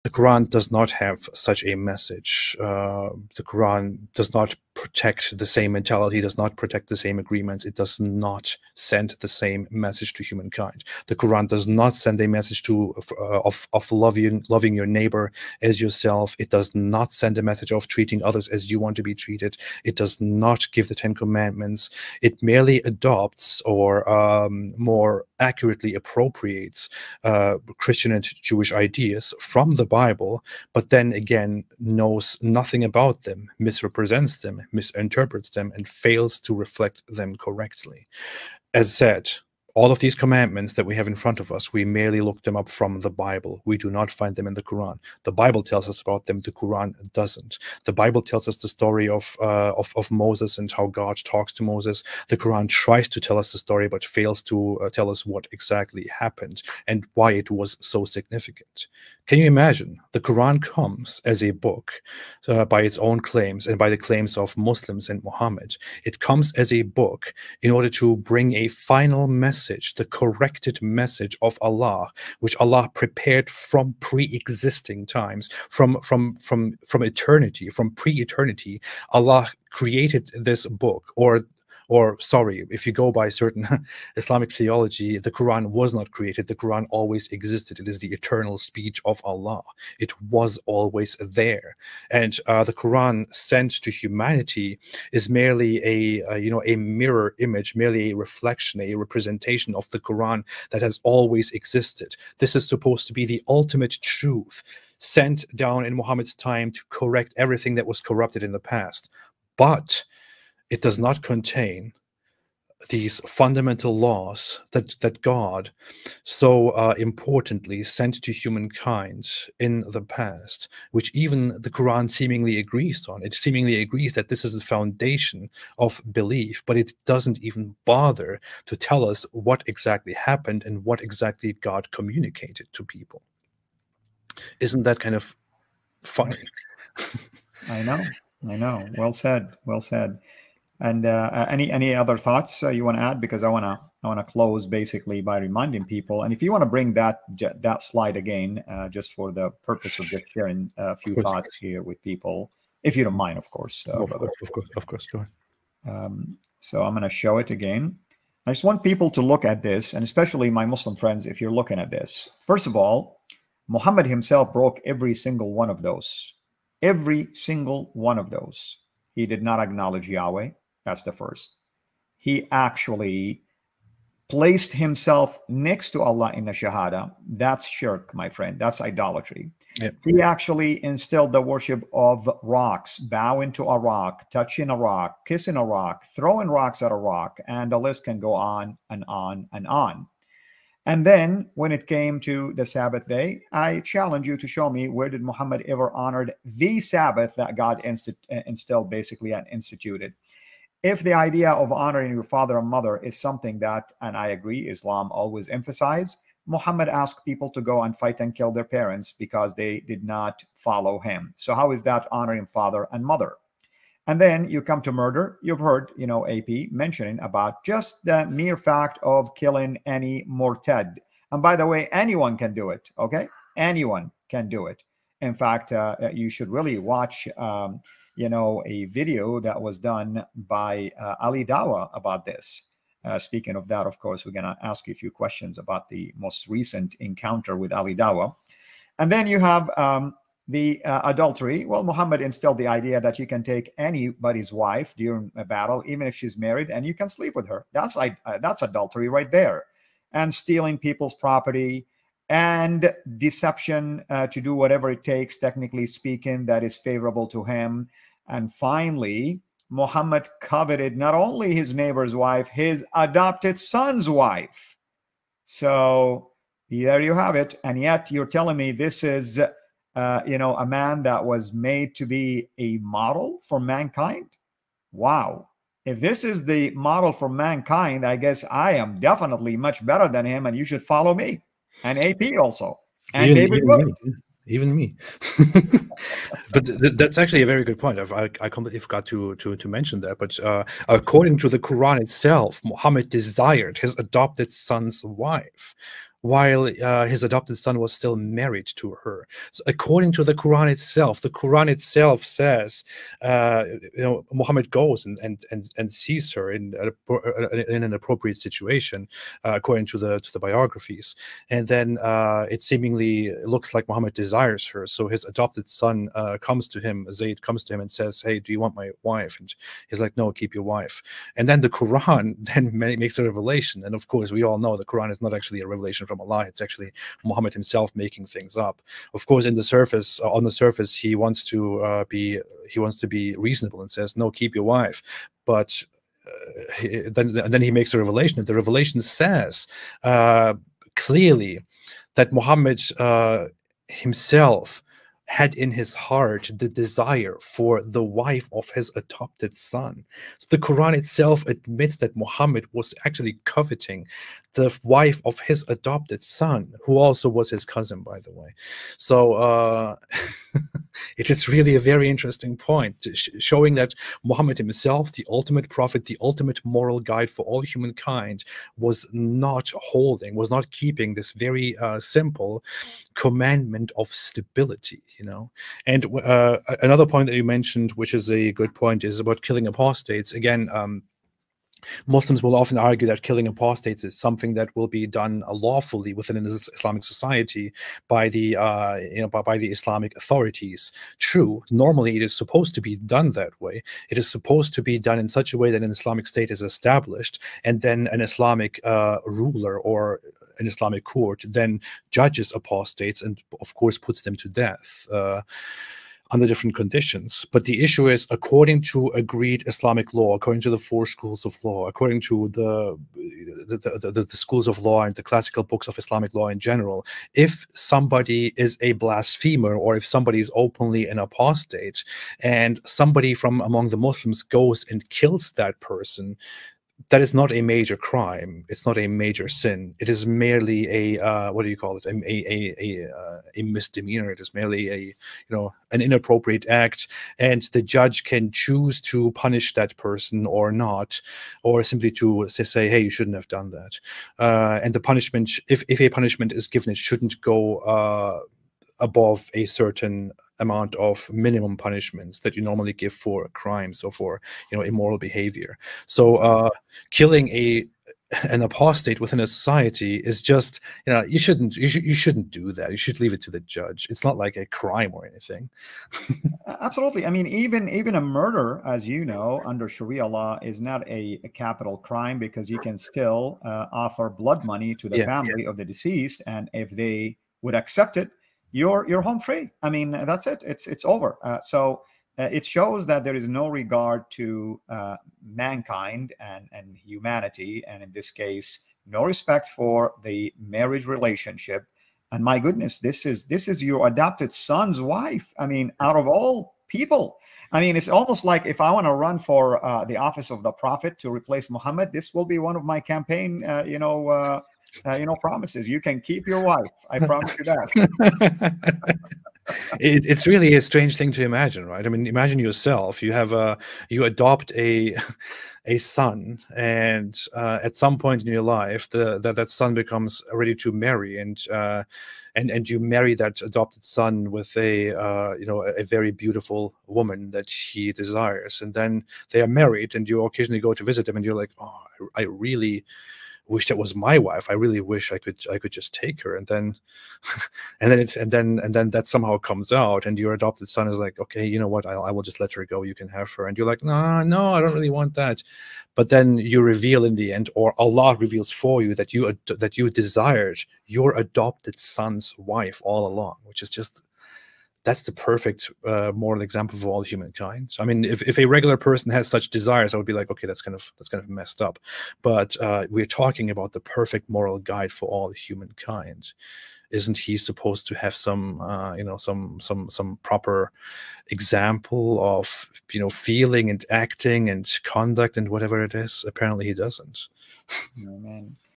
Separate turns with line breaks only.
The Quran does not have such a message. The Quran does not protect the same mentality, does not protect the same agreements. It does not send the same message to humankind. The Quran does not send a message to of loving your neighbor as yourself. It does not send a message of treating others as you want to be treated. It does not give the Ten Commandments. It merely adopts, or more accurately appropriates, Christian and Jewish ideas from the Bible, but then again knows nothing about them, misrepresents them, misinterprets them, and fails to reflect them correctly. As said, all of these commandments that we have in front of us, we merely look them up from the Bible. We do not find them in the Quran. The Bible tells us about them. The Quran doesn't. The Bible tells us the story of Moses and how God talks to Moses. The Quran tries to tell us the story, but fails to tell us what exactly happened and why it was so significant. Can you imagine? The Quran comes as a book by its own claims and by the claims of Muslims and Muhammad. It comes as a book in order to bring a final message, the corrected message of Allah, which Allah prepared from pre-existing times, from eternity, from pre-eternity. Allah created this book, or sorry, if you go by certain Islamic theology, the Quran was not created. The Quran always existed. It is the eternal speech of Allah. It was always there. And the Quran sent to humanity is merely a mirror image, merely a reflection, a representation of the Quran that has always existed. This is supposed to be the ultimate truth sent down in Muhammad's time to correct everything that was corrupted in the past. But it does not contain these fundamental laws that God so importantly sent to humankind in the past, which even the Quran seemingly agrees on. It seemingly agrees that this is the foundation of belief, but it doesn't even bother to tell us what exactly happened and what exactly God communicated to people. Isn't that kind of funny?
I know. Well said. Well said. And any other thoughts you want to add? Because I want to close basically by reminding people. And if you want to bring that slide again, just for the purpose of just sharing a few thoughts here with people, if you don't mind, of course.
Of course. Go ahead.
So I'm going to show it again. I just want people to look at this, and especially my Muslim friends, if you're looking at this. First of all, Muhammad himself broke every single one of those. Every single one of those. He did not acknowledge Yahweh. That's the first. He actually placed himself next to Allah in the Shahada. That's shirk, my friend. That's idolatry. Yep. He actually instilled the worship of rocks, bowing to a rock, touching a rock, kissing a rock, throwing rocks at a rock, and the list can go on and on and on. And then when it came to the Sabbath day, I challenge you to show me where did Muhammad ever honored the Sabbath that God instilled basically and instituted. If the idea of honoring your father and mother is something that, and I agree, Islam always emphasized, Muhammad asked people to go and fight and kill their parents because they did not follow him. So how is that honoring father and mother? And then you come to murder. You've heard, AP mentioning about just the mere fact of killing any murtad. And by the way, anyone can do it, okay? Anyone can do it. In fact, you should really watch a video that was done by Ali Dawah about this. Speaking of that, of course, we're going to ask you a few questions about the most recent encounter with Ali Dawah. And then you have the adultery. Well, Muhammad instilled the idea that you can take anybody's wife during a battle, even if she's married, and you can sleep with her. That's adultery right there. And stealing people's property and deception to do whatever it takes, technically speaking, that is favorable to him. And finally, Muhammad coveted not only his neighbor's wife, his adopted son's wife. So there you have it. And yet you're telling me this is, a man that was made to be a model for mankind? Wow. If this is the model for mankind, I guess I am definitely much better than him, and you should follow me. And AP also. And David Wood.
Even me. But that's actually a very good point. I completely forgot to mention that. But according to the Quran itself, Muhammad desired his adopted son's wife. while his adopted son was still married to her. So according to the Quran itself says, Muhammad goes and sees her in an appropriate situation, according to the biographies, and then it seemingly looks like Muhammad desires her. So his adopted son comes to him, Zayd comes to him and says, "Hey, do you want my wife?" And he's like, "No, keep your wife." And then the Quran then makes a revelation, and of course we all know the Quran is not actually a revelation from Allah. It's actually Muhammad himself making things up. Of course, on the surface, he wants to be reasonable and says, "No, keep your wife," but then he makes a revelation, and the revelation says clearly that Muhammad himself had in his heart the desire for the wife of his adopted son. So the Quran itself admits that Muhammad was actually coveting the wife of his adopted son, who also was his cousin, by the way. So it is really a very interesting point, showing that Muhammad himself, the ultimate prophet, the ultimate moral guide for all humankind, was not keeping this very simple commandment of stability, And another point that you mentioned, which is a good point, is about killing apostates. Again, Muslims will often argue that killing apostates is something that will be done lawfully within an Islamic society by the by the Islamic authorities. True, normally it is supposed to be done that way. It is supposed to be done in such a way that an Islamic state is established, and then an Islamic ruler or an Islamic court then judges apostates and, of course, puts them to death under different conditions. But the issue is, according to agreed Islamic law, according to the 4 schools of law, according to the schools of law and the classical books of Islamic law in general, if somebody is a blasphemer, or if somebody is openly an apostate, and somebody from among the Muslims goes and kills that person, that is not a major crime. It's not a major sin. It is merely a what do you call it? A misdemeanor. It is merely an inappropriate act, and the judge can choose to punish that person or not, or simply to say, "Hey, you shouldn't have done that." And the punishment, if a punishment is given, it shouldn't go above a certain amount of minimum punishments that you normally give for crimes or for immoral behavior. So killing an apostate within a society is just you shouldn't do that. You should leave it to the judge. It's not like a crime or anything.
Absolutely. I mean, even a murder, as you know, under Sharia law is not a capital crime, because you can still offer blood money to the family of the deceased, and if they would accept it, you're home free. I mean, that's it. It's over. So it shows that there is no regard to mankind and humanity, and in this case, no respect for the marriage relationship. And my goodness, this is your adopted son's wife. I mean, out of all people, I mean, it's almost like if I want to run for the office of the prophet to replace Muhammad, this will be one of my campaign, promises. You can keep your wife. I promise you that.
It's really a strange thing to imagine, right? I mean, imagine yourself. You adopt a son, and at some point in your life, that son becomes ready to marry, and you marry that adopted son with a very beautiful woman that he desires, and then they are married, and you occasionally go to visit them, and you're like, "Oh, I really wish that was my wife. I really wish I could just take her." And then and then that somehow comes out, and your adopted son is like, "Okay, you know what, I will just let her go, you can have her." And you're like, no, I don't really want that. But then you reveal in the end, or Allah reveals for you, that you desired your adopted son's wife all along, which is just, that's the perfect moral example of all humankind. So, I mean, if a regular person has such desires, I would be like, okay, that's kind of messed up. But we're talking about the perfect moral guide for all humankind. Isn't he supposed to have some some proper example of feeling and acting and conduct and whatever it is? Apparently he doesn't.
Oh, man.